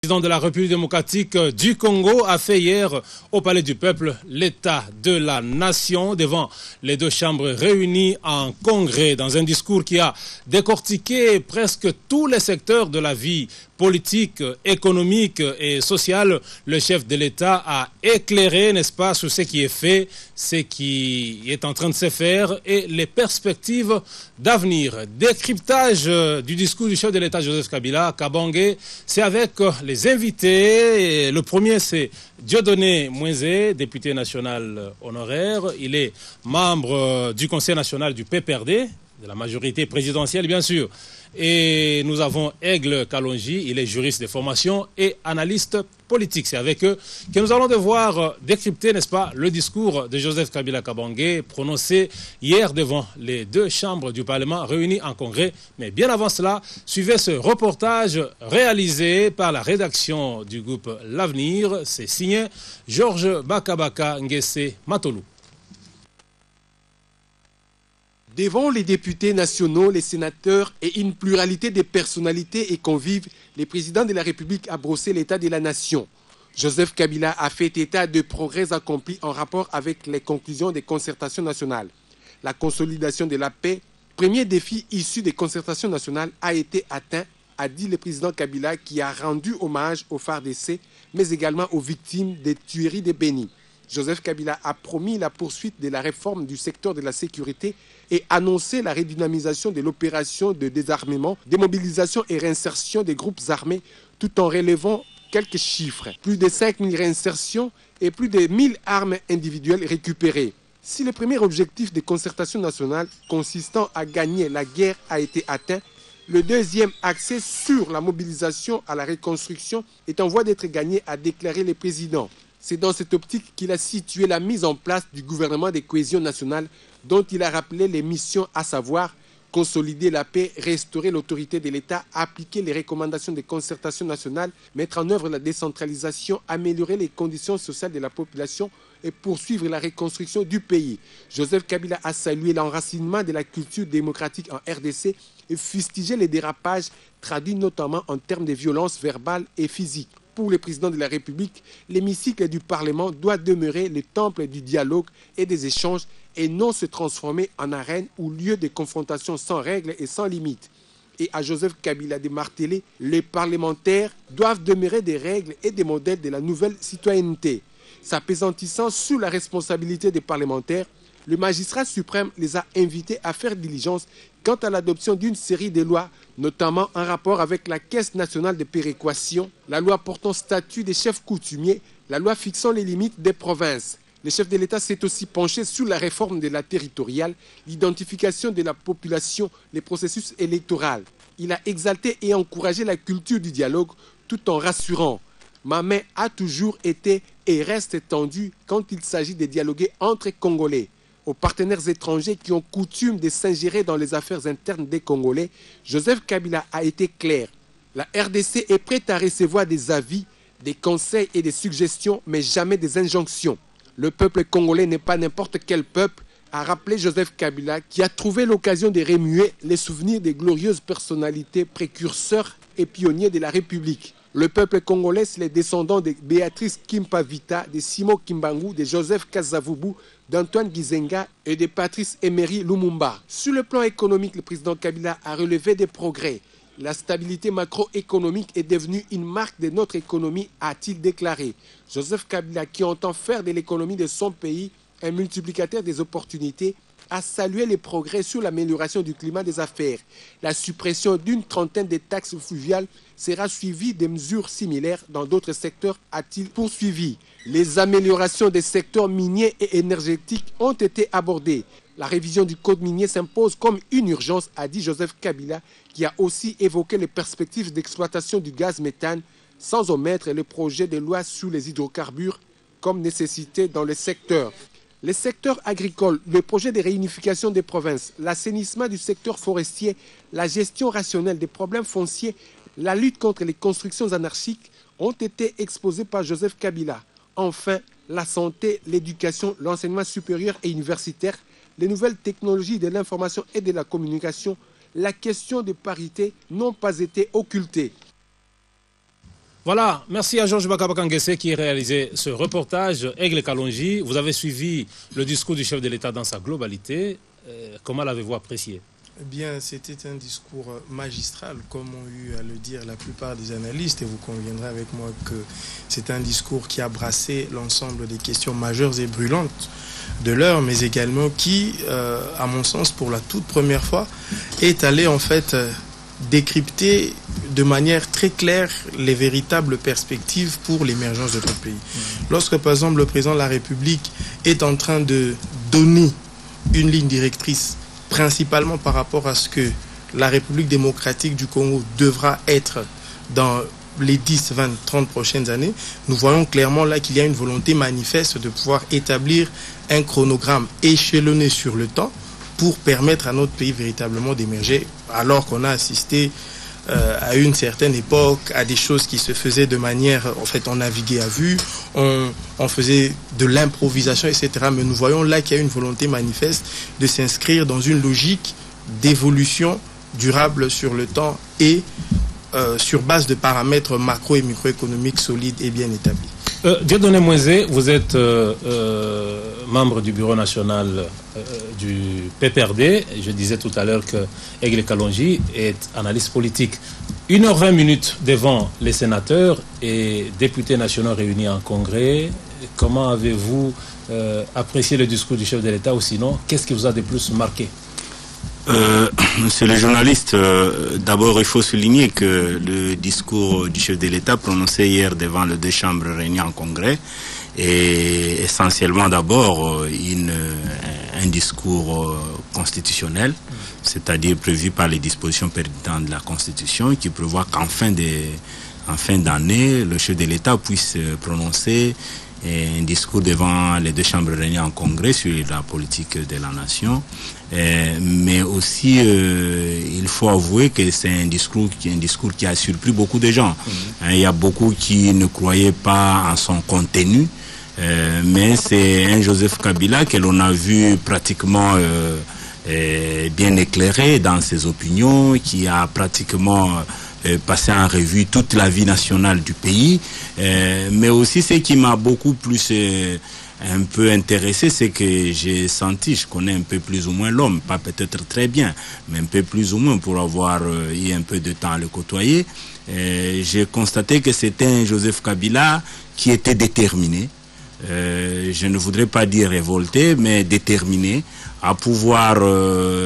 Le président de la République démocratique du Congo a fait hier au Palais du Peuple l'état de la nation devant les deux chambres réunies en congrès dans un discours qui a décortiqué presque tous les secteurs de la vie politique, économique et sociale. Le chef de l'État a éclairé, n'est-ce pas, sur ce qui est fait, ce qui est en train de se faire et les perspectives d'avenir. Décryptage du discours du chef de l'État Joseph Kabila, Kabangé, c'est avec les invités. Le premier, c'est Dieudonné Mouenzé, député national honoraire. Il est membre du Conseil national du PPRD, de la majorité présidentielle, bien sûr. Et nous avons Aigle Kalonji, il est juriste de formation et analyste politique. C'est avec eux que nous allons devoir décrypter, n'est-ce pas, le discours de Joseph Kabila Kabangé prononcé hier devant les deux chambres du Parlement réunies en congrès. Mais bien avant cela, suivez ce reportage réalisé par la rédaction du groupe L'Avenir. C'est signé Georges Bakabaka Ngese Matolou. Devant les députés nationaux, les sénateurs et une pluralité de personnalités et convives, le président de la République a brossé l'état de la nation. Joseph Kabila a fait état de progrès accomplis en rapport avec les conclusions des concertations nationales. La consolidation de la paix, premier défi issu des concertations nationales, a été atteint, a dit le président Kabila qui a rendu hommage aux FARDC, mais également aux victimes des tueries de Béni. Joseph Kabila a promis la poursuite de la réforme du secteur de la sécurité et annoncé la redynamisation de l'opération de désarmement, démobilisation et réinsertion des groupes armés, tout en relevant quelques chiffres. Plus de 5000 réinsertions et plus de 1000 armes individuelles récupérées. Si le premier objectif des concertations nationales consistant à gagner la guerre a été atteint, le deuxième, axé sur la mobilisation à la reconstruction, est en voie d'être gagné, a déclaré le président. C'est dans cette optique qu'il a situé la mise en place du gouvernement de cohésion nationale dont il a rappelé les missions, à savoir consolider la paix, restaurer l'autorité de l'État, appliquer les recommandations des concertations nationales, mettre en œuvre la décentralisation, améliorer les conditions sociales de la population et poursuivre la reconstruction du pays. Joseph Kabila a salué l'enracinement de la culture démocratique en RDC et fustigé les dérapages traduits notamment en termes de violences verbales et physiques. Pour le président de la République, l'hémicycle du Parlement doit demeurer le temple du dialogue et des échanges et non se transformer en arène ou lieu de confrontation sans règles et sans limites. Et à Joseph Kabila de marteler, les parlementaires doivent demeurer des règles et des modèles de la nouvelle citoyenneté. S'appesantissant sous la responsabilité des parlementaires, le magistrat suprême les a invités à faire diligence quant à l'adoption d'une série de lois, notamment en rapport avec la Caisse nationale de péréquation, la loi portant statut des chefs coutumiers, la loi fixant les limites des provinces. Le chef de l'État s'est aussi penché sur la réforme de la territoriale, l'identification de la population, les processus électoraux. Il a exalté et encouragé la culture du dialogue tout en rassurant. Ma main a toujours été et reste tendue quand il s'agit de dialoguer entre Congolais. Aux partenaires étrangers qui ont coutume de s'ingérer dans les affaires internes des Congolais, Joseph Kabila a été clair. La RDC est prête à recevoir des avis, des conseils et des suggestions, mais jamais des injonctions. Le peuple congolais n'est pas n'importe quel peuple, a rappelé Joseph Kabila, qui a trouvé l'occasion de remuer les souvenirs des glorieuses personnalités précurseurs et pionniers de la République. Le peuple congolais, c'est les descendants de Béatrice Kimpavita, de Simo Kimbangu, de Joseph Kasavubu, d'Antoine Gizenga et de Patrice Emery Lumumba. Sur le plan économique, le président Kabila a relevé des progrès. La stabilité macroéconomique est devenue une marque de notre économie, a-t-il déclaré. Joseph Kabila, qui entend faire de l'économie de son pays un multiplicateur des opportunités, a salué les progrès sur l'amélioration du climat des affaires. La suppression d'une trentaine de taxes fluviales sera suivie de mesures similaires dans d'autres secteurs, a-t-il poursuivi. Les améliorations des secteurs miniers et énergétiques ont été abordées. La révision du code minier s'impose comme une urgence, a dit Joseph Kabila, qui a aussi évoqué les perspectives d'exploitation du gaz méthane, sans omettre le projet de loi sur les hydrocarbures comme nécessité dans le secteur. Les secteurs agricoles, le projet de réunification des provinces, l'assainissement du secteur forestier, la gestion rationnelle des problèmes fonciers, la lutte contre les constructions anarchiques ont été exposés par Joseph Kabila. Enfin, la santé, l'éducation, l'enseignement supérieur et universitaire, les nouvelles technologies de l'information et de la communication, la question de parité n'ont pas été occultées. Voilà, merci à Georges Bakabakangese qui a réalisé ce reportage. Aigle Kalonji, vous avez suivi le discours du chef de l'État dans sa globalité. Comment l'avez-vous apprécié? Eh bien, c'était un discours magistral, comme ont eu à le dire la plupart des analystes, et vous conviendrez avec moi que c'est un discours qui a brassé l'ensemble des questions majeures et brûlantes de l'heure, mais également qui, à mon sens, pour la toute première fois, est allé en fait décrypter de manière très claire les véritables perspectives pour l'émergence de notre pays. Lorsque, par exemple, le président de la République est en train de donner une ligne directrice, principalement par rapport à ce que la République démocratique du Congo devra être dans les 10, 20, 30 prochaines années, nous voyons clairement là qu'il y a une volonté manifeste de pouvoir établir un chronogramme échelonné sur le temps pour permettre à notre pays véritablement d'émerger, alors qu'on a assisté à une certaine époque à des choses qui se faisaient de manière, en fait, on naviguait à vue, on faisait de l'improvisation, etc. Mais nous voyons là qu'il y a une volonté manifeste de s'inscrire dans une logique d'évolution durable sur le temps et sur base de paramètres macro et microéconomiques solides et bien établis. Dieudonné Moïse, vous êtes membre du bureau national du PPRD. Je disais tout à l'heure que Aigle Kalonji est analyste politique. 1h20 devant les sénateurs et députés nationaux réunis en congrès. Comment avez-vous apprécié le discours du chef de l'État, ou sinon, qu'est-ce qui vous a de plus marqué? Monsieur le journaliste, d'abord il faut souligner que le discours du chef de l'État prononcé hier devant les deux chambres réunies en congrès est essentiellement d'abord un discours constitutionnel, c'est-à-dire prévu par les dispositions pertinentes de la Constitution, qui prévoit qu'en fin d'année, le chef de l'État puisse prononcer un discours devant les deux chambres réunies en congrès sur la politique de la nation. Mais aussi, il faut avouer que c'est un discours qui a surpris beaucoup de gens. Il y a beaucoup qui ne croyaient pas en son contenu, mais c'est un Joseph Kabila que l'on a vu pratiquement bien éclairé dans ses opinions, qui a pratiquement passé en revue toute la vie nationale du pays, mais aussi ce qui m'a beaucoup plus un peu intéressé, c'est que j'ai senti, je connais un peu plus ou moins l'homme, pas peut-être très bien, mais un peu plus ou moins pour avoir eu un peu de temps à le côtoyer. J'ai constaté que c'était un Joseph Kabila qui était déterminé, je ne voudrais pas dire révolté, mais déterminé à pouvoir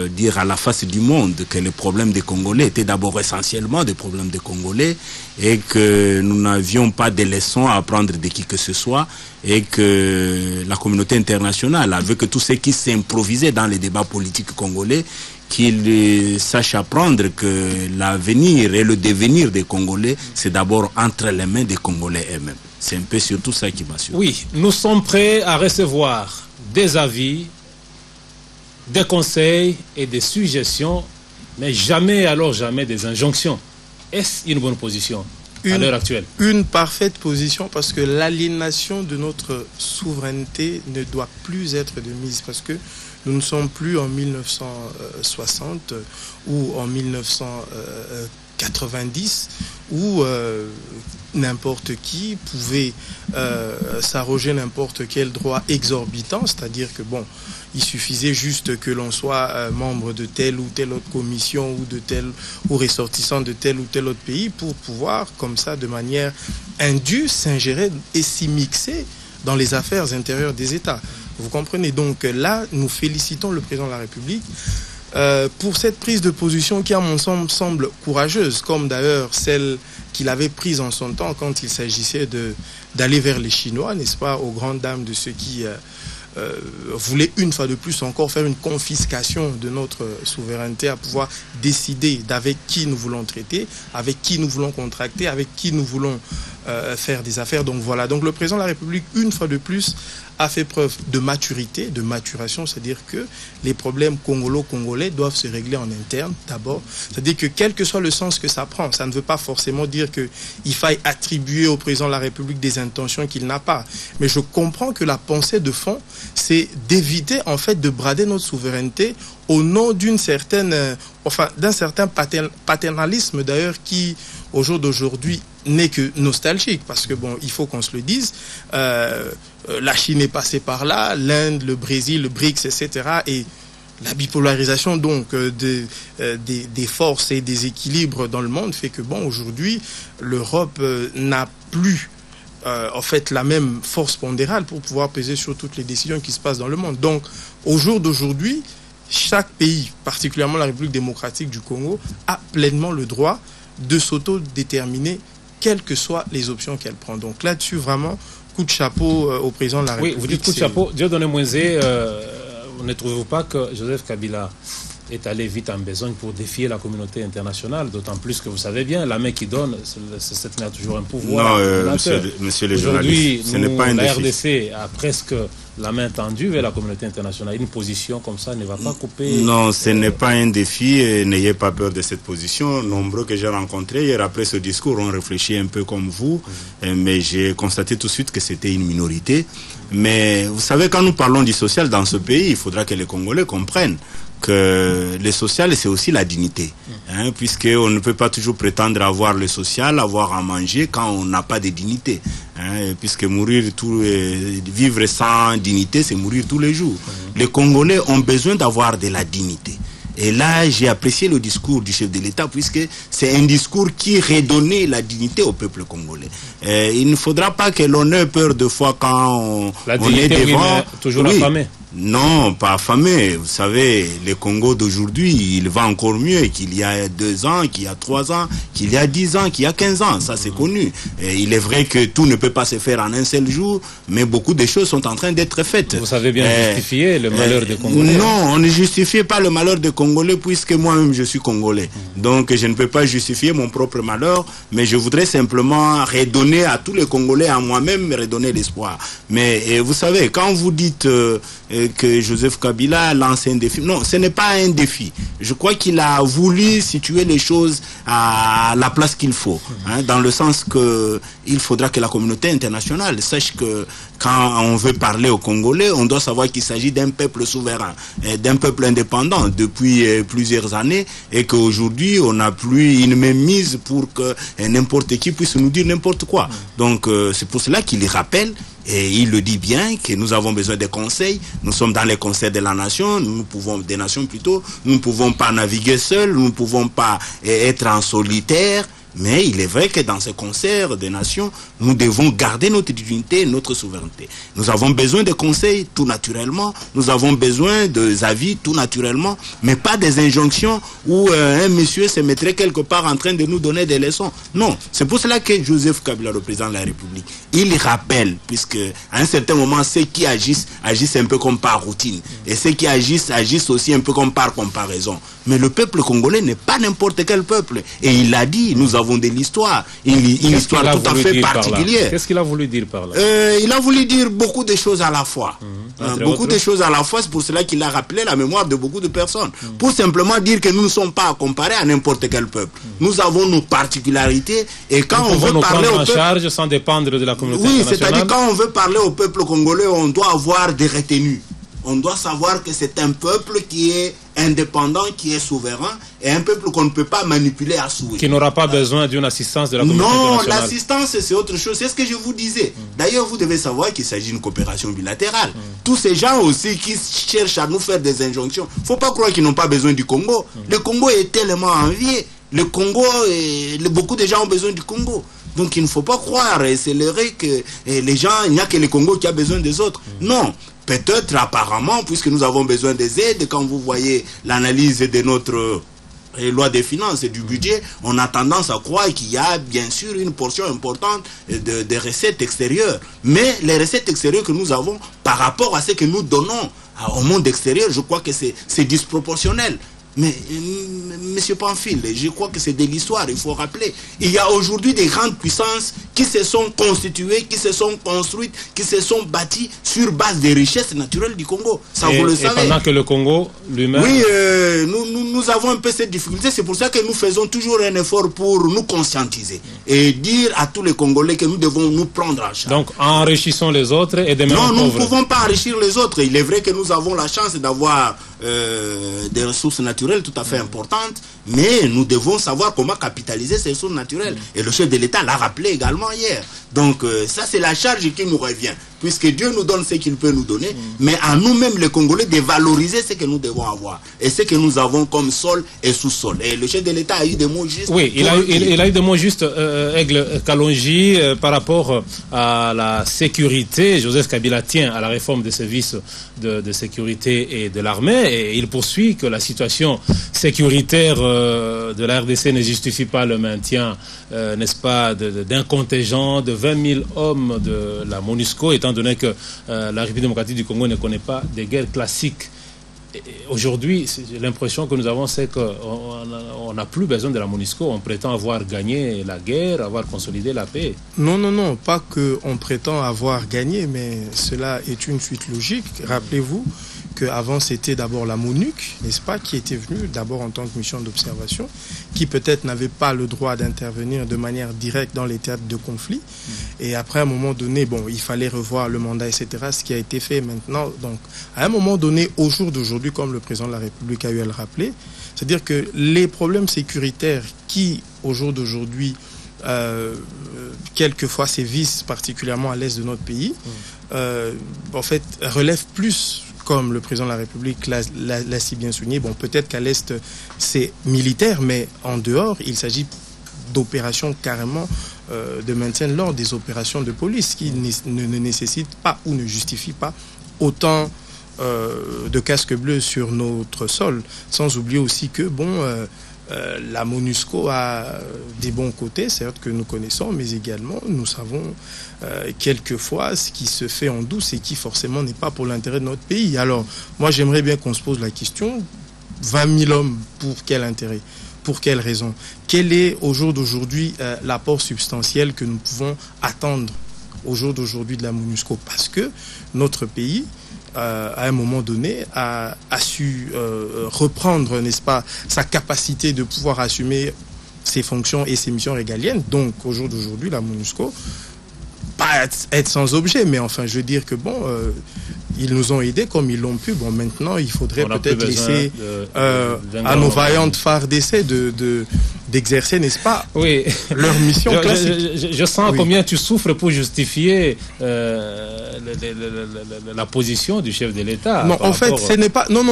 dire à la face du monde que les problèmes des Congolais étaient d'abord essentiellement des problèmes des Congolais et que nous n'avions pas de leçons à apprendre de qui que ce soit et que la communauté internationale, avec tout ce qui s'improvisait dans les débats politiques congolais, qu'ils sachent apprendre que l'avenir et le devenir des Congolais, c'est d'abord entre les mains des Congolais eux-mêmes. C'est un peu surtout ça qui m'a surpris. Oui, nous sommes prêts à recevoir des avis, des conseils et des suggestions, mais jamais, alors jamais, des injonctions. Est-ce une bonne position à l'heure actuelle? Une parfaite position, parce que l'aliénation de notre souveraineté ne doit plus être de mise, parce que nous ne sommes plus en 1960 ou en 1990 où n'importe qui pouvait s'arroger n'importe quel droit exorbitant, c'est-à-dire que bon, il suffisait juste que l'on soit membre de telle ou telle autre commission ou ressortissant de tel ou tel autre pays pour pouvoir, comme ça, de manière indue, s'ingérer et s'y-mixer dans les affaires intérieures des États. Vous comprenez? Donc là, nous félicitons le président de la République pour cette prise de position qui, à mon sens, semble courageuse, comme d'ailleurs celle qu'il avait prise en son temps quand il s'agissait d'aller vers les Chinois, n'est-ce pas, aux grandes dames de ceux qui voulaient une fois de plus encore faire une confiscation de notre souveraineté, à pouvoir décider d'avec qui nous voulons traiter, avec qui nous voulons contracter, avec qui nous voulons faire des affaires. Donc voilà, donc le président de la République, une fois de plus, a fait preuve de maturité, de maturation, c'est-à-dire que les problèmes congolais doivent se régler en interne d'abord. C'est-à-dire que quel que soit le sens que ça prend, ça ne veut pas forcément dire qu'il faille attribuer au président de la République des intentions qu'il n'a pas. Mais je comprends que la pensée de fond, c'est d'éviter en fait de brader notre souveraineté au nom d'une certaine, d'un certain paternalisme d'ailleurs qui, au jour d'aujourd'hui, n'est que nostalgique, parce que bon, il faut qu'on se le dise, la Chine est passée par là, l'Inde, le Brésil, le BRICS, etc. Et la bipolarisation donc des forces et des équilibres dans le monde fait que bon, aujourd'hui, l'Europe n'a plus en fait la même force pondérale pour pouvoir peser sur toutes les décisions qui se passent dans le monde. Donc, au jour d'aujourd'hui, chaque pays, particulièrement la République démocratique du Congo, a pleinement le droit de s'autodéterminer, quelles que soient les options qu'elle prend. Donc là-dessus, vraiment, coup de chapeau au président de la République. Oui, vous dites coup de chapeau. Dieudonné Moïse, ne trouvez-vous pas que Joseph Kabila est allé vite en besogne pour défier la communauté internationale, d'autant plus que vous savez bien, la main qui donne, cette main a toujours un pouvoir. Non, monsieur le journaliste, ce n'est pas un la défi. RDC a presque la main tendue vers la communauté internationale. Une position comme ça ne va pas couper... Non, ce n'est pas un défi, et n'ayez pas peur de cette position. Nombreux que j'ai rencontrés hier après ce discours ont réfléchi un peu comme vous, mais j'ai constaté tout de suite que c'était une minorité. Mais vous savez, quand nous parlons du social dans ce pays, il faudra que les Congolais comprennent que le social, c'est aussi la dignité, puisqu'on ne peut pas toujours prétendre avoir le social, avoir à manger quand on n'a pas de dignité, puisque vivre sans dignité, c'est mourir tous les jours. Les Congolais ont besoin d'avoir de la dignité. Et là, j'ai apprécié le discours du chef de l'État, puisque c'est un discours qui redonnait la dignité au peuple congolais. Il ne faudra pas que l'on ait peur de fois quand on est devant... Oui, toujours affamé. Non, pas affamé. Vous savez, le Congo d'aujourd'hui, il va encore mieux qu'il y a 2 ans, qu'il y a 3 ans, qu'il y a 10 ans, qu'il y a 15 ans. Ça, c'est connu. Et il est vrai que tout ne peut pas se faire en un seul jour, mais beaucoup de choses sont en train d'être faites. Vous savez bien justifier le malheur des Congolais. Non, on ne justifie pas le malheur des Congolais, puisque moi-même, je suis Congolais. Donc, je ne peux pas justifier mon propre malheur, mais je voudrais simplement redonner à tous les Congolais, à moi-même, redonner l'espoir. Mais vous savez, quand vous dites... que Joseph Kabila lance un défi. Non, ce n'est pas un défi. Je crois qu'il a voulu situer les choses à la place qu'il faut, dans le sens que il faudra que la communauté internationale sache que quand on veut parler aux Congolais, on doit savoir qu'il s'agit d'un peuple souverain, d'un peuple indépendant depuis plusieurs années, et qu'aujourd'hui on n'a plus une même mise pour que n'importe qui puisse nous dire n'importe quoi. Donc c'est pour cela qu'il rappelle. Et il le dit bien, que nous avons besoin des conseils. Nous sommes dans les conseils de la nation, nous ne pouvons pas naviguer seuls, nous ne pouvons pas être en solitaire. Mais il est vrai que dans ce concert des nations, nous devons garder notre dignité et notre souveraineté. Nous avons besoin de conseils tout naturellement, nous avons besoin des avis tout naturellement, mais pas des injonctions où un monsieur se mettrait quelque part en train de nous donner des leçons. Non, c'est pour cela que Joseph Kabila, le président de la République, il rappelle, puisque à un certain moment, ceux qui agissent un peu comme par routine, et ceux qui agissent aussi un peu comme par comparaison. Mais le peuple congolais n'est pas n'importe quel peuple. Et il l'a dit, nous avons de l'histoire, une histoire tout à fait particulière. Qu'est-ce qu'il a voulu dire par là? Il a voulu dire beaucoup de choses à la fois. Beaucoup de choses à la fois, c'est pour cela qu'il a rappelé la mémoire de beaucoup de personnes. Pour simplement dire que nous ne sommes pas à comparer à n'importe quel peuple. Nous avons nos particularités, et quand on veut parler au peuple... charge sans dépendre de la communauté internationale. Oui, c'est-à-dire quand on veut parler au peuple congolais, on doit avoir des retenues. On doit savoir que c'est un peuple qui est indépendant, qui est souverain, et un peuple qu'on ne peut pas manipuler à souhait. Qui n'aura pas besoin d'une assistance de la communauté internationale. Non, l'assistance, c'est autre chose. C'est ce que je vous disais. D'ailleurs, vous devez savoir qu'il s'agit d'une coopération bilatérale. Tous ces gens aussi qui cherchent à nous faire des injonctions, il ne faut pas croire qu'ils n'ont pas besoin du Congo. Le Congo est tellement envié. Le Congo, beaucoup de gens ont besoin du Congo. Donc il ne faut pas croire et c'est vrai que les gens, il n'y a que le Congo qui a besoin des autres. Non. Peut-être apparemment, puisque nous avons besoin des aides, quand vous voyez l'analyse de notre loi des finances et du budget, on a tendance à croire qu'il y a bien sûr une portion importante de recettes extérieures. Mais les recettes extérieures que nous avons par rapport à ce que nous donnons au monde extérieur, je crois que c'est disproportionnel. Mais, monsieur Pamphile, je crois que c'est de l'histoire, il faut rappeler. Il y a aujourd'hui des grandes puissances qui se sont constituées, qui se sont construites, qui se sont bâties sur base des richesses naturelles du Congo. Ça, vous le savez. Pendant que le Congo lui-même... Oui, nous avons un peu cette difficulté. C'est pour ça que nous faisons toujours un effort pour nous conscientiser et dire à tous les Congolais que nous devons nous prendre en charge. Donc, enrichissons les autres et demeurons pauvres. Non, nous ne pouvons pas enrichir les autres. Il est vrai que nous avons la chance d'avoir des ressources naturelles tout à fait importantes, mais nous devons savoir comment capitaliser ces ressources naturelles. Et le chef de l'État l'a rappelé également hier. Donc ça, c'est la charge qui nous revient, puisque Dieu nous donne ce qu'il peut nous donner, mais à nous-mêmes les Congolais de valoriser ce que nous devons avoir et ce que nous avons comme sol et sous-sol. Et le chef de l'État a eu des mots justes. Oui, il a eu des mots justes, Aigle Kalonji, par rapport à la sécurité. Joseph Kabila tient à la réforme des services de sécurité et de l'armée, et il poursuit que la situation sécuritaire de la RDC ne justifie pas le maintien, n'est-ce pas, d'un contingent de 20 000 hommes de la MONUSCO, étant donné que la République démocratique du Congo ne connaît pas des guerres classiques. Aujourd'hui, l'impression que nous avons, c'est qu'on n'a plus besoin de la MONUSCO. On prétend avoir gagné la guerre, avoir consolidé la paix. Non, pas qu'on prétend avoir gagné, mais cela est une suite logique. Rappelez-vous qu'avant, c'était d'abord la MONUC, n'est-ce pas, qui était venue d'abord en tant que mission d'observation, qui peut-être n'avait pas le droit d'intervenir de manière directe dans les théâtres de conflit. Et après, à un moment donné, bon, il fallait revoir le mandat, etc., ce qui a été fait maintenant. Donc, à un moment donné, au jour d'aujourd'hui, comme le président de la République a eu à le rappeler, c'est-à-dire que les problèmes sécuritaires qui, au jour d'aujourd'hui, quelquefois sévissent particulièrement à l'est de notre pays, en fait, relèvent plus, comme le président de la République l'a si bien souligné. Bon, peut-être qu'à l'est, c'est militaire, mais en dehors, il s'agit d'opérations carrément de maintien de l'ordre, des opérations de police qui ne nécessitent pas ou ne justifient pas autant de casques bleus sur notre sol. Sans oublier aussi que, bon, la MONUSCO a des bons côtés, certes, que nous connaissons, mais également, nous savons quelquefois ce qui se fait en douce et qui forcément n'est pas pour l'intérêt de notre pays. Alors, moi, j'aimerais bien qu'on se pose la question, 20 000 hommes, pour quel intérêt ? Pour quelle raison? Quel est, au jour d'aujourd'hui, l'apport substantiel que nous pouvons attendre au jour d'aujourd'hui de la MONUSCO? Parce que notre pays, à un moment donné, a su reprendre, n'est-ce pas, sa capacité de pouvoir assumer ses fonctions et ses missions régaliennes. Donc, au jour d'aujourd'hui, la MONUSCO, pas être sans objet, mais enfin, je veux dire que, bon, ils nous ont aidés comme ils l'ont pu. Bon, maintenant, il faudrait peut-être laisser à nos vaillantes phares d'essai d'exercer, n'est-ce pas, oui, leur mission classique. Je sens combien tu souffres pour justifier la position du chef de l'État. Non, en fait, ce n'est pas. Non.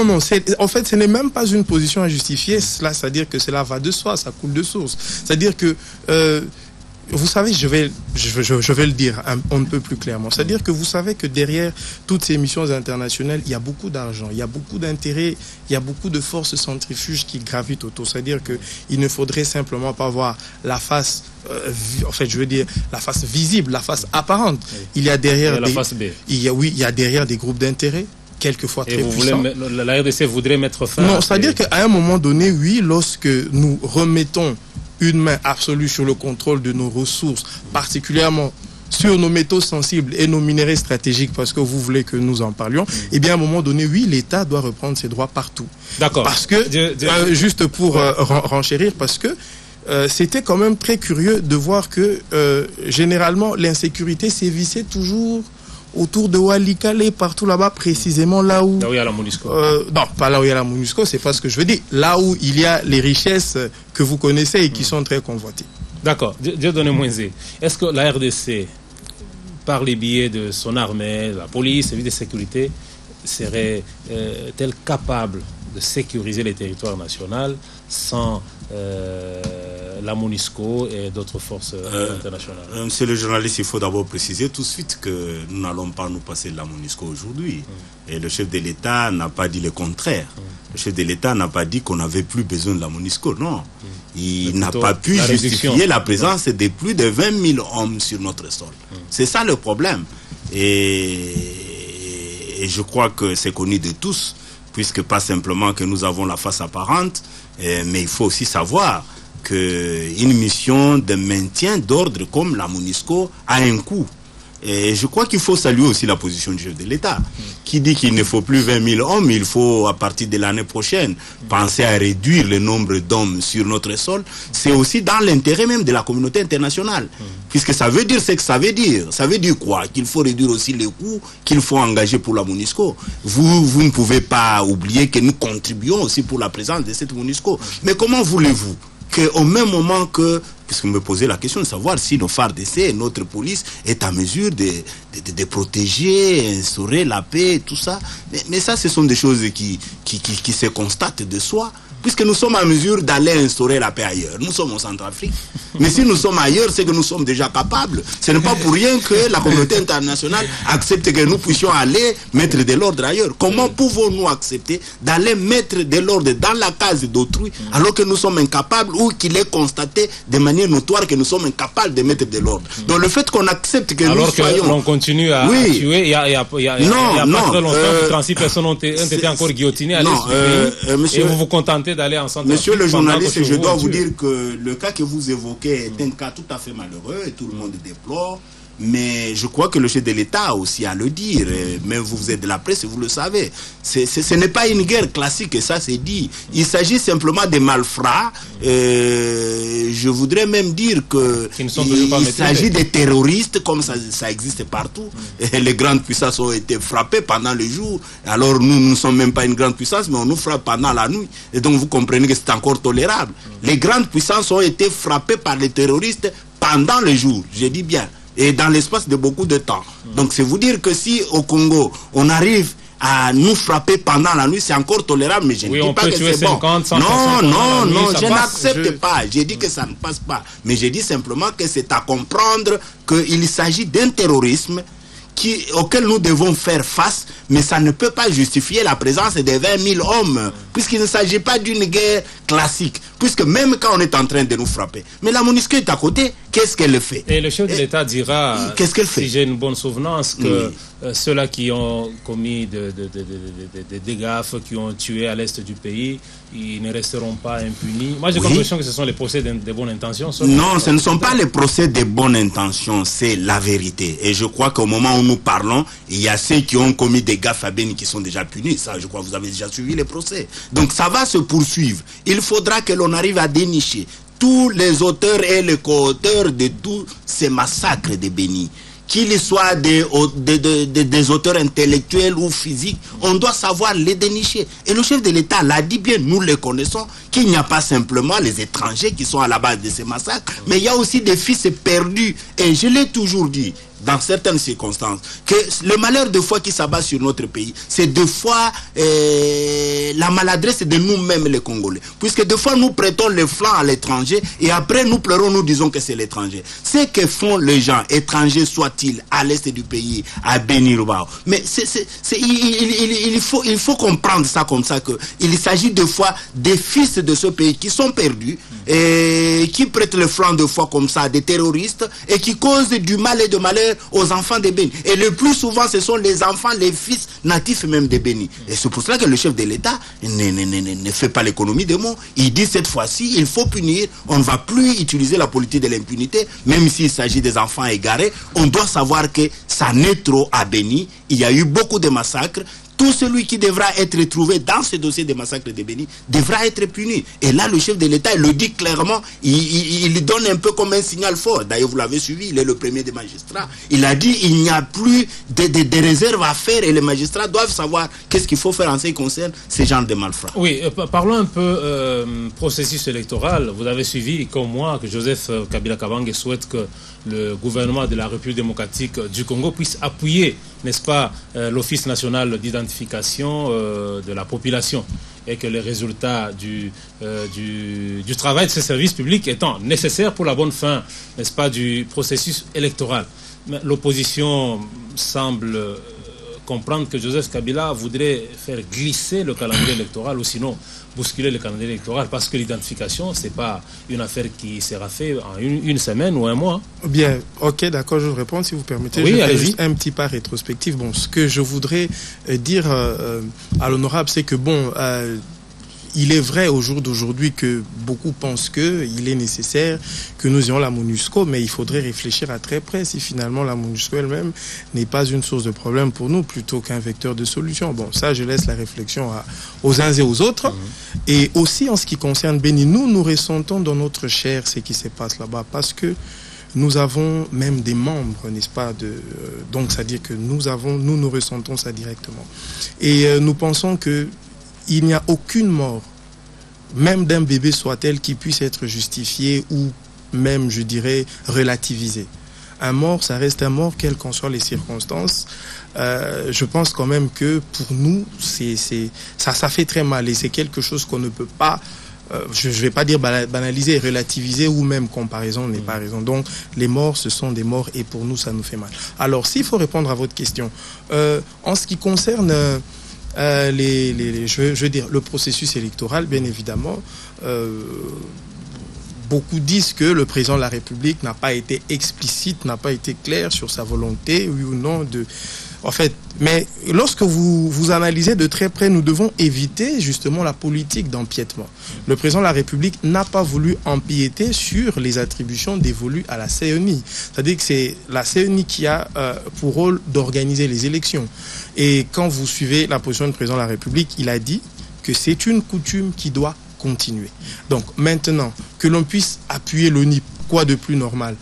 En fait, ce n'est même pas une position à justifier. Cela, c'est-à-dire que cela va de soi, ça coule de source. C'est-à-dire que vous savez, je vais le dire un peu plus clairement. C'est-à-dire que vous savez que derrière toutes ces missions internationales, il y a beaucoup d'argent, il y a beaucoup d'intérêts, il y a beaucoup de forces centrifuges qui gravitent autour. C'est-à-dire qu'il ne faudrait simplement pas voir la face, en fait, je veux dire, la face visible, la face apparente. Il y a derrière la face B. Il y a derrière des groupes d'intérêts, quelquefois très puissants. La RDC voudrait mettre fin. Non, c'est-à-dire qu'à un moment donné, oui, lorsque nous remettons une main absolue sur le contrôle de nos ressources, particulièrement sur nos métaux sensibles et nos minéraux stratégiques, parce que vous voulez que nous en parlions, eh bien, à un moment donné, oui, l'État doit reprendre ses droits partout. D'accord. Parce que, juste pour renchérir, parce que c'était quand même très curieux de voir que, généralement, l'insécurité sévissait toujours autour de Walikale, partout là-bas, précisément là où il y a la MONUSCO. Non, pas là où il y a la MONUSCO, c'est pas ce que je veux dire. Là où il y a les richesses que vous connaissez et qui sont très convoitées. D'accord. Dieudonné Moïse, est-ce que la RDC, par les biais de son armée, la police, services de sécurité, serait-elle capable de sécuriser les territoires nationaux sans la MONUSCO et d'autres forces internationales? Monsieur le journaliste, il faut d'abord préciser tout de suite que nous n'allons pas nous passer de la MONUSCO aujourd'hui. Et le chef de l'État n'a pas dit le contraire. Le chef de l'État n'a pas dit qu'on n'avait plus besoin de la MONUSCO, non. Il n'a pas pu justifier la présence de plus de 20 000 hommes sur notre sol. C'est ça le problème. Et je crois que c'est connu de tous. puisque pas simplement que nous avons la face apparente, mais il faut aussi savoir qu'une mission de maintien d'ordre comme la MONUSCO a un coût. Et je crois qu'il faut saluer aussi la position du chef de l'État, qui dit qu'il ne faut plus 20 000 hommes, il faut, à partir de l'année prochaine, penser à réduire le nombre d'hommes sur notre sol. C'est aussi dans l'intérêt même de la communauté internationale, puisque ça veut dire ce que ça veut dire. Ça veut dire quoi? Qu'il faut réduire aussi les coûts qu'il faut engager pour la MONUSCO. Vous ne pouvez pas oublier que nous contribuons aussi pour la présence de cette MONUSCO. Mais comment voulez-vous qu'au même moment que, puisque vous me posez la question de savoir si nos FARDC et notre police est en mesure de protéger, instaurer la paix, tout ça, mais ça, ce sont des choses qui se constatent de soi, puisque nous sommes en mesure d'aller instaurer la paix ailleurs. Nous sommes en Centrafrique. Mais si nous sommes ailleurs, c'est que nous sommes déjà capables. Ce n'est pas pour rien que la communauté internationale accepte que nous puissions aller mettre de l'ordre ailleurs. Comment pouvons-nous accepter d'aller mettre de l'ordre dans la case d'autrui alors que nous sommes incapables ou qu'il est constaté de manière notoire que nous sommes incapables de mettre de l'ordre? Donc le fait qu'on accepte que nous soyons... Alors qu'on continue à tuer, il y a pas très longtemps que 36 personnes ont été encore guillotinées à l'est du pays, et vous vous contentez d'aller en Centrafrique. Monsieur le journaliste, je dois vous dire que le cas que vous évoquez est un cas tout à fait malheureux et tout le monde déplore. Mais je crois que le chef de l'État a aussi à le dire. Même vous êtes de la presse, vous le savez. Ce n'est pas une guerre classique, et ça c'est dit. Il s'agit simplement de malfrats. Je voudrais même dire que il s'agit de terroristes, comme ça existe partout. Et les grandes puissances ont été frappées pendant le jour. Alors nous ne sommes même pas une grande puissance, mais on nous frappe pendant la nuit. Et donc vous comprenez que c'est encore tolérable. Les grandes puissances ont été frappées par les terroristes pendant le jour, je dis bien, et dans l'espace de beaucoup de temps. Donc c'est vous dire que si au Congo, on arrive à nous frapper pendant la nuit, c'est encore tolérable, mais je ne dis pas que c'est bon. Non, je n'accepte pas. J'ai dit que ça ne passe pas. Mais j'ai dit simplement que c'est à comprendre qu'il s'agit d'un terrorisme auquel nous devons faire face, mais ça ne peut pas justifier la présence de 20 000 hommes, puisqu'il ne s'agit pas d'une guerre classique, puisque même quand on est en train de nous frapper, mais la MONUSCO est à côté, qu'est-ce qu'elle fait? Et le chef de l'État dira, qu'est-ce qu'elle fait? Si j'ai une bonne souvenance, que ceux-là qui ont commis des gaffes, qui ont tué à l'est du pays, ils ne resteront pas impunis. Moi, j'ai l'impression que ce sont les procès de bonne intention. Non, ce ne sont pas les procès de bonne intention, c'est la vérité. Et je crois qu'au moment où nous parlons, il y a ceux qui ont commis des gaffes à Béni qui sont déjà punis. Ça, je crois que vous avez déjà suivi les procès. Donc ça va se poursuivre. Il faudra que l'on arrive à dénicher tous les auteurs et les co-auteurs de tous ces massacres de Béni. Qu'ils soient des auteurs intellectuels ou physiques, on doit savoir les dénicher. Et le chef de l'État l'a dit bien, nous les connaissons, qu'il n'y a pas simplement les étrangers qui sont à la base de ces massacres, mais il y a aussi des fils perdus. Et je l'ai toujours dit, dans certaines circonstances, que le malheur de fois qui s'abat sur notre pays, c'est deux fois la maladresse de nous-mêmes les Congolais. Puisque deux fois nous prêtons le flanc à l'étranger et après nous pleurons, nous disons que c'est l'étranger. Ce que font les gens, étrangers soient-ils, à l'est du pays, à Béni-Rubao. Mais il faut comprendre ça comme ça, qu'il s'agit deux fois des fils de ce pays qui sont perdus et qui prêtent le flanc deux fois comme ça à des terroristes et qui causent du mal et de malheur aux enfants de Béni. Et le plus souvent, ce sont les enfants, les fils natifs même de Béni. Et c'est pour cela que le chef de l'État ne fait pas l'économie des mots. Il dit cette fois-ci, il faut punir. On ne va plus utiliser la politique de l'impunité, même s'il s'agit des enfants égarés. On doit savoir que ça n'est trop à Béni. Il y a eu beaucoup de massacres. Tout celui qui devra être trouvé dans ce dossier des massacres de Béni devra être puni. Et là, le chef de l'État, il le dit clairement, il donne un peu comme un signal fort. D'ailleurs, vous l'avez suivi, il est le premier des magistrats. Il a dit il n'y a plus de réserves à faire et les magistrats doivent savoir qu'est-ce qu'il faut faire en ce qui concerne ces genres de malfrats. Oui, parlons un peu processus électoral. Vous avez suivi, comme moi, que Joseph Kabila Kabange souhaite que le gouvernement de la République démocratique du Congo puisse appuyer, n'est-ce pas, l'Office national d'identification de la population, et que les résultats du travail de ces services publics étant nécessaires pour la bonne fin, n'est-ce pas, du processus électoral. L'opposition semble comprendre que Joseph Kabila voudrait faire glisser le calendrier électoral ou sinon bousculer le calendrier électoral parce que l'identification, ce n'est pas une affaire qui sera faite en une semaine ou un mois. Bien, ok, d'accord, je vous réponds si vous permettez. Oui, je fais allez-y. juste un petit pas rétrospectif. Bon, ce que je voudrais dire à l'honorable, c'est que bon, il est vrai au jour d'aujourd'hui que beaucoup pensent qu'il est nécessaire que nous ayons la MONUSCO, mais il faudrait réfléchir à très près si finalement la MONUSCO elle-même n'est pas une source de problème pour nous plutôt qu'un vecteur de solution. Bon, ça, je laisse la réflexion aux uns et aux autres. Et aussi, en ce qui concerne Béni, nous ressentons dans notre chair ce qui se passe là-bas parce que nous avons même des membres, n'est-ce pas, donc c'est-à-dire que nous ressentons ça directement. Et nous pensons que il n'y a aucune mort, même d'un bébé soit-elle, qui puisse être justifiée ou même, je dirais, relativisée. Un mort, ça reste un mort, quelles qu'en soient les circonstances. Je pense quand même que pour nous, ça fait très mal et c'est quelque chose qu'on ne peut pas, je ne vais pas dire banaliser, relativiser ou même comparaison n'est pas raison. Donc les morts, ce sont des morts et pour nous, ça nous fait mal. Alors, s'il faut répondre à votre question, en ce qui concerne... je veux dire, le processus électoral, bien évidemment, beaucoup disent que le président de la République n'a pas été explicite, n'a pas été clair sur sa volonté, oui ou non, en fait, mais lorsque vous analysez de très près, nous devons éviter justement la politique d'empiètement. Le président de la République n'a pas voulu empiéter sur les attributions dévolues à la CENI. C'est-à-dire que c'est la CENI qui a pour rôle d'organiser les élections. Et quand vous suivez la position du président de la République, il a dit que c'est une coutume qui doit continuer. Donc maintenant, que l'on puisse appuyer l'ONIP, quoi de plus normal?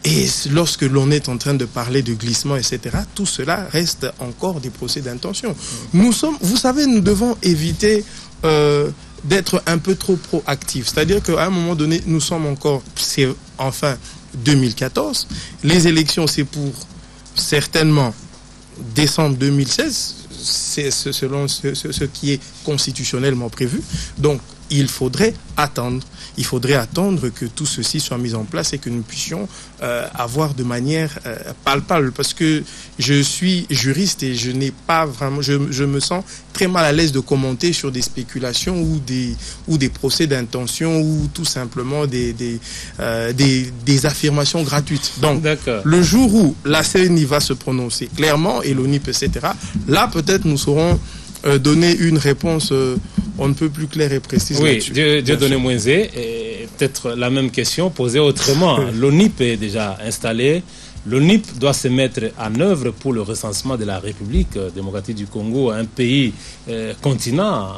Et lorsque l'on est en train de parler de glissement, etc., tout cela reste encore des procès d'intention. Vous savez, nous devons éviter d'être un peu trop proactifs. C'est-à-dire qu'à un moment donné, nous sommes encore, c'est enfin 2014. Les élections, c'est pour certainement décembre 2016. C'est selon ce qui est constitutionnellement prévu. Donc, il faudrait attendre. Il faudrait attendre que tout ceci soit mis en place et que nous puissions avoir de manière palpable. Parce que je suis juriste et je n'ai pas vraiment, je me sens très mal à l'aise de commenter sur des spéculations ou des procès d'intention ou tout simplement des affirmations gratuites. Donc, le jour où la CENI va se prononcer clairement et l'ONIP, etc., là peut-être nous saurons donner une réponse on ne peut plus claire et précise. Oui, Dieudonné Mouenzé, et peut-être la même question posée autrement. L'ONIP est déjà installé. L'ONIP doit se mettre en œuvre pour le recensement de la République démocratique du Congo, un pays continent.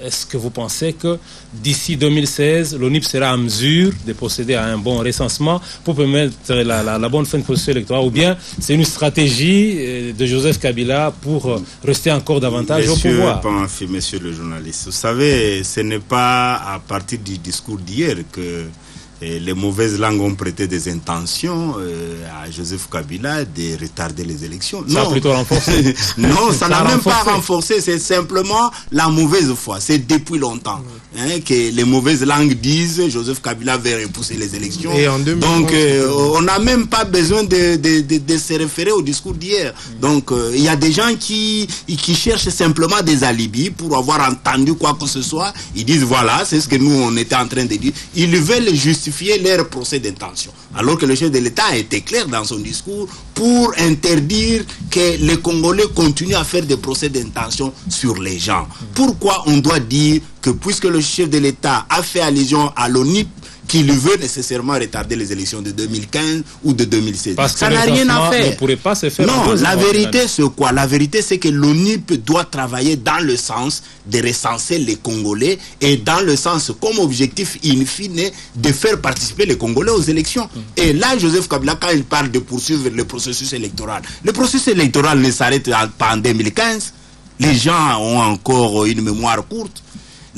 Est-ce que vous pensez que d'ici 2016, l'ONIP sera en mesure de procéder à un bon recensement pour permettre la bonne fin de processus électoral? Ou bien c'est une stratégie de Joseph Kabila pour rester encore davantage au pouvoir? Monsieur le journaliste, vous savez, ce n'est pas à partir du discours d'hier que les mauvaises langues ont prêté des intentions à Joseph Kabila de retarder les élections. Ça a plutôt renforcé. Non, ça n'a même pas renforcé, c'est simplement la mauvaise foi. C'est depuis longtemps que les mauvaises langues disent Joseph Kabila veut repousser les élections. Et en 2011, donc on n'a même pas besoin de se référer au discours d'hier. Donc il y a des gens qui cherchent simplement des alibis pour avoir entendu quoi que ce soit. Ils disent voilà, c'est ce que nous on était en train de dire. Ils veulent justifier leur procès d'intention. Alors que le chef de l'État a été clair dans son discours pour interdire que les Congolais continuent à faire des procès d'intention sur les gens. Pourquoi on doit dire que puisque le chef de l'État a fait allusion à l'ONIP, qu'il veut nécessairement retarder les élections de 2015 ou de 2016. Parce que ça n'a rien à faire. Ne pourrait pas se faire. Non, la vérité c'est quoi? La vérité c'est que l'ONIP doit travailler dans le sens de recenser les Congolais et dans le sens comme objectif in fine de faire participer les Congolais aux élections. Et là, Joseph Kabila, quand il parle de poursuivre le processus électoral, le processus électoral ne s'arrête pas en 2015. Les gens ont encore une mémoire courte.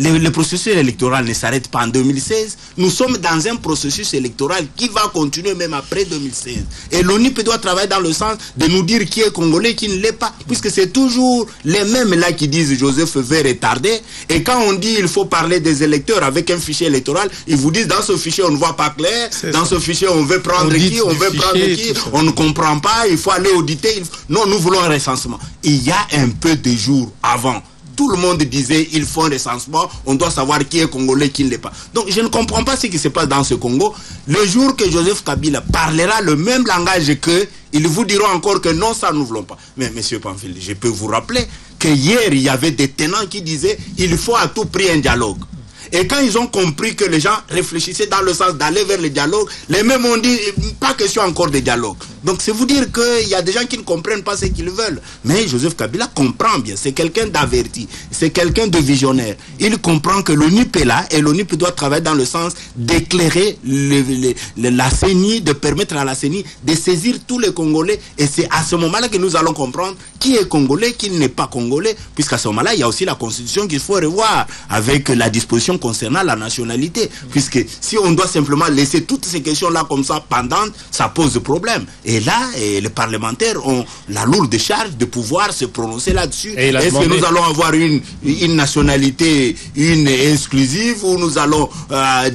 Le processus électoral ne s'arrête pas en 2016. Nous sommes dans un processus électoral qui va continuer même après 2016. Et l'ONIP doit travailler dans le sens de nous dire qui est congolais, qui ne l'est pas. Puisque c'est toujours les mêmes là qui disent Joseph Vert est tardé. Et quand on dit il faut parler des électeurs avec un fichier électoral, ils vous disent dans ce fichier on ne voit pas clair. Dans ce fichier on veut prendre qui, on veut prendre qui, on ne comprend pas, il faut aller auditer. Non, nous voulons un recensement. Il y a un peu de jours avant, tout le monde disait il faut un recensement, on doit savoir qui est congolais, qui ne l'est pas. Donc je ne comprends pas ce qui se passe dans ce Congo. Le jour que Joseph Kabila parlera le même langage qu'eux, ils vous diront encore que non, ça nous ne voulons pas. Mais monsieur Pamphile, je peux vous rappeler que hier il y avait des tenants qui disaient il faut à tout prix un dialogue. Et quand ils ont compris que les gens réfléchissaient dans le sens d'aller vers le dialogue, les mêmes ont dit, pas question encore de dialogue. Donc c'est vous dire qu'il y a des gens qui ne comprennent pas ce qu'ils veulent. Mais Joseph Kabila comprend bien, c'est quelqu'un d'averti, c'est quelqu'un de visionnaire. Il comprend que l'ONIP est là et l'ONIP doit travailler dans le sens d'éclairer la CENI, de permettre à la CENI de saisir tous les Congolais. Et c'est à ce moment-là que nous allons comprendre qui est congolais, qui n'est pas congolais, puisqu'à ce moment-là, il y a aussi la constitution qu'il faut revoir avec la disposition concernant la nationalité. Puisque si on doit simplement laisser toutes ces questions-là comme ça pendantes, ça pose problème. Et là, les parlementaires ont la lourde charge de pouvoir se prononcer là-dessus. Est-ce que nous allons avoir une nationalité, une exclusive, ou nous allons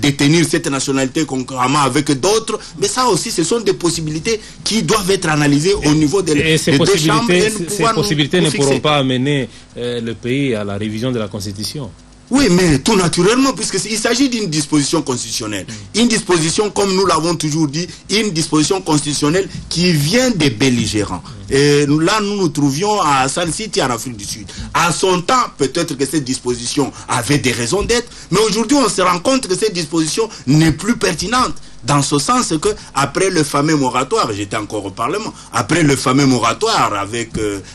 détenir cette nationalité concurremment avec d'autres? Mais ça aussi, ce sont des possibilités qui doivent être analysées au niveau des deux chambres. Ces possibilités ne pourront pas amener le pays à la révision de la Constitution. Oui, mais tout naturellement, puisqu'il s'agit d'une disposition constitutionnelle. Une disposition, comme nous l'avons toujours dit, une disposition constitutionnelle qui vient des belligérants. Et là, nous nous trouvions à Sun City, en Afrique du Sud. À son temps, peut-être que cette disposition avait des raisons d'être, mais aujourd'hui, on se rend compte que cette disposition n'est plus pertinente. Dans ce sens que, après le fameux moratoire, j'étais encore au Parlement, après le fameux moratoire avec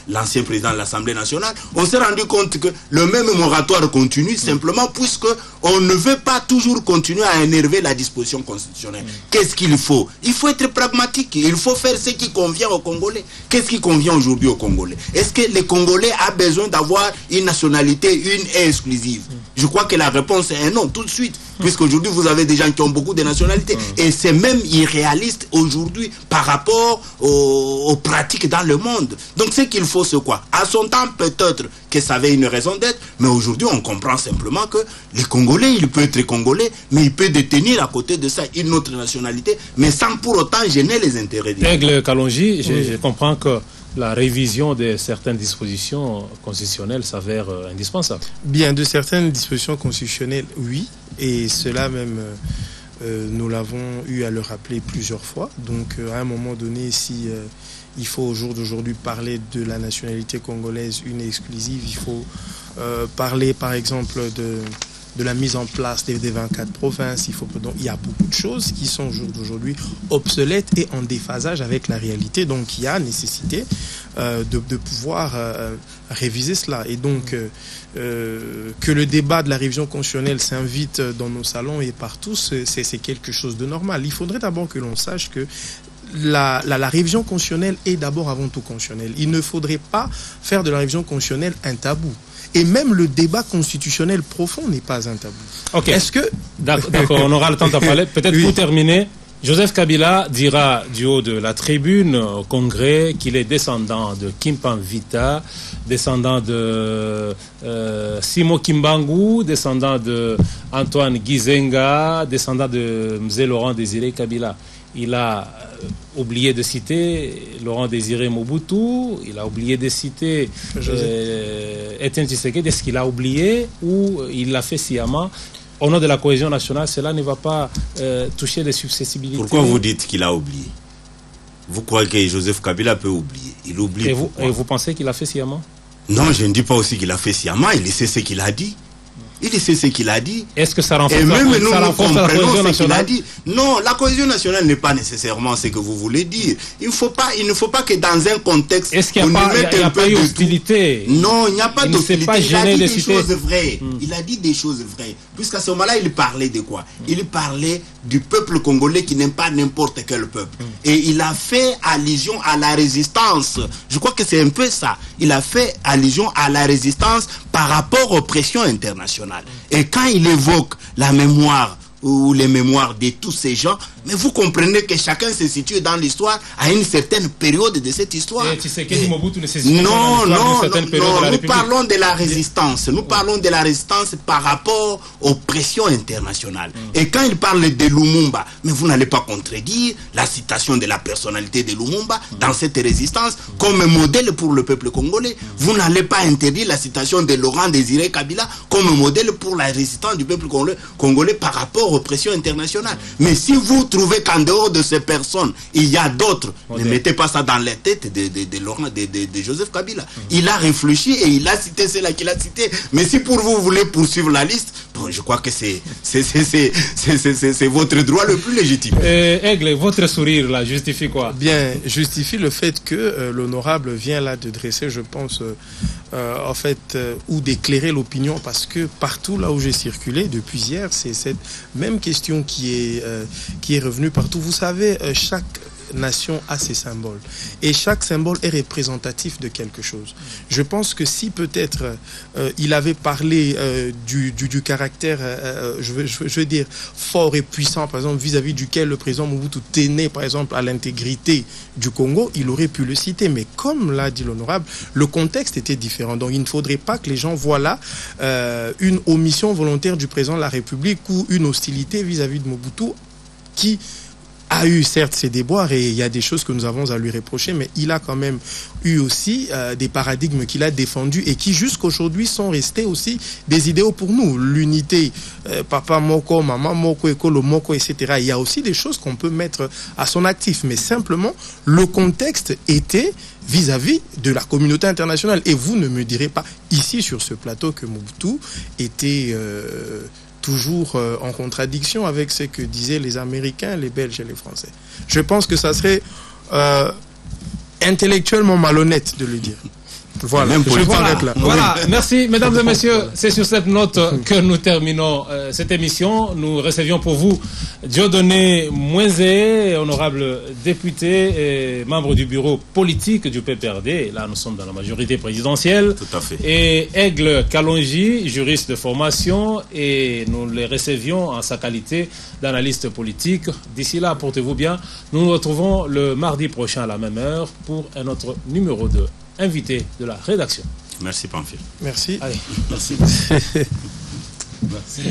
l'ancien président de l'Assemblée nationale, on s'est rendu compte que le même moratoire continue simplement puisque on ne veut pas toujours continuer à énerver la disposition constitutionnelle. Qu'est-ce qu'il faut? Il faut être pragmatique, il faut faire ce qui convient aux Congolais. Qu'est-ce qui convient aujourd'hui aux Congolais? Est-ce que les Congolais ont besoin d'avoir une nationalité, une et exclusive? Je crois que la réponse est un non, tout de suite. Puisqu'aujourd'hui, vous avez des gens qui ont beaucoup de nationalités. Et c'est même irréaliste aujourd'hui par rapport aux pratiques dans le monde. Donc, ce qu'il faut, c'est quoi? À son temps, peut-être que ça avait une raison d'être. Mais aujourd'hui, on comprend simplement que les Congolais, il peut être congolais, mais il peut détenir à côté de ça une autre nationalité, mais sans pour autant gêner les intérêts des Aigle Kalonji, je comprends que la révision de certaines dispositions constitutionnelles s'avère indispensable. Bien, de certaines dispositions constitutionnelles, oui. Et cela même, nous l'avons eu à le rappeler plusieurs fois. Donc, à un moment donné, si il faut au jour d'aujourd'hui parler de la nationalité congolaise, une exclusive, il faut parler, par exemple, de la mise en place des 24 provinces. Donc, il y a beaucoup de choses qui sont au jour d'aujourd'hui obsolètes et en déphasage avec la réalité. Donc, il y a nécessité de pouvoir réviser cela. Et donc, que le débat de la révision constitutionnelle s'invite dans nos salons et partout, c'est quelque chose de normal. Il faudrait d'abord que l'on sache que la révision constitutionnelle est d'abord avant tout constitutionnelle. Il ne faudrait pas faire de la révision constitutionnelle un tabou. Et même le débat constitutionnel profond n'est pas un tabou. Ok. Est-ce que... D'accord, on aura le temps d'en parler. Peut-être pour terminer, Joseph Kabila dira du haut de la tribune au Congrès qu'il est descendant de Kimpan Vita, descendant de Simo Kimbangu, descendant de Antoine Gizenga, descendant de Mzee Laurent Désiré Kabila. Il a oublié de citer Laurent Désiré Mobutu, il a oublié de citer Etienne Tshisekedi. Est-ce qu'il a oublié ou il l'a fait sciemment? Au nom de la cohésion nationale, cela ne va pas toucher les successibilités. Pourquoi vous dites qu'il a oublié? Vous croyez que Joseph Kabila peut oublier? Il oublie. Et vous pensez qu'il a fait sciemment? Non, je ne dis pas aussi qu'il a fait sciemment, il sait ce qu'il a dit. Il sait ce qu'il a dit. Est-ce que ça renforce, et même nous renforce la cohésion nationale? Non, la cohésion nationale n'est pas nécessairement ce que vous voulez dire. Il ne faut pas que dans un contexte... Est-ce qu'il n'y a pas eu d'hostilité? Non, il n'y a pas d'hostilité. Il a dit des choses vraies. Il a dit des choses vraies. Puisqu'à ce moment-là, il parlait de quoi? Il parlait du peuple congolais qui n'aime pas n'importe quel peuple. Et il a fait allusion à la résistance. Je crois que c'est un peu ça. Il a fait allusion à la résistance par rapport aux pressions internationales. Et quand il évoque la mémoire ou les mémoires de tous ces gens, mais vous comprenez que chacun se situe dans l'histoire à une certaine période de cette histoire. Non, nous parlons de la résistance. Nous parlons de la résistance par rapport aux pressions internationales. Et quand il parle de Lumumba, mais vous n'allez pas contredire la citation de la personnalité de Lumumba dans cette résistance comme modèle pour le peuple congolais. Vous n'allez pas interdire la citation de Laurent Désiré Kabila comme modèle pour la résistance du peuple congolais par rapport aux pressions internationales. Mais si vous trouvez qu'en dehors de ces personnes, il y a d'autres, ne mettez pas ça dans la tête de Joseph Kabila. Il a réfléchi et il a cité cela qu'il a cité. Mais si pour vous voulez poursuivre la liste, bon, je crois que c'est votre droit le plus légitime. Aigle, votre sourire là justifie quoi? Bien, justifie le fait que l'honorable vient là de dresser, je pense, en fait, ou d'éclairer l'opinion, parce que partout là où j'ai circulé depuis hier, c'est cette même question qui est revenue partout. Vous savez, chaque nation a ses symboles et chaque symbole est représentatif de quelque chose. Je pense que si peut-être il avait parlé du caractère je veux dire fort et puissant, par exemple vis-à-vis duquel le président Mobutu tenait par exemple à l'intégrité du Congo, il aurait pu le citer, mais comme l'a dit l'honorable, le contexte était différent. Donc il ne faudrait pas que les gens voient là une omission volontaire du président de la République ou une hostilité vis-à-vis de Mobutu, qui a eu certes ses déboires et il y a des choses que nous avons à lui reprocher, mais il a quand même eu aussi des paradigmes qu'il a défendus et qui jusqu'aujourd'hui sont restés aussi des idéaux pour nous. L'unité, papa moko, maman moko, écolo moko, etc. Il y a aussi des choses qu'on peut mettre à son actif, mais simplement le contexte était vis-à-vis de la communauté internationale. Et vous ne me direz pas ici sur ce plateau que Mobutu était toujours en contradiction avec ce que disaient les Américains, les Belges et les Français. Je pense que ça serait intellectuellement malhonnête de le dire. Voilà, voilà, merci mesdames et messieurs, c'est sur cette note que nous terminons cette émission. Nous recevions pour vous Dieudonné Mouenzé, honorable député et membre du bureau politique du PPRD. Là, nous sommes dans la majorité présidentielle. Tout à fait. Et Aigle Kalonji, juriste de formation, et nous les recevions en sa qualité d'analyste politique. D'ici là, portez-vous bien. Nous nous retrouvons le mardi prochain à la même heure pour un autre numéro 2. Invité de la rédaction. Merci Pamphile. Merci. Allez, merci. Merci.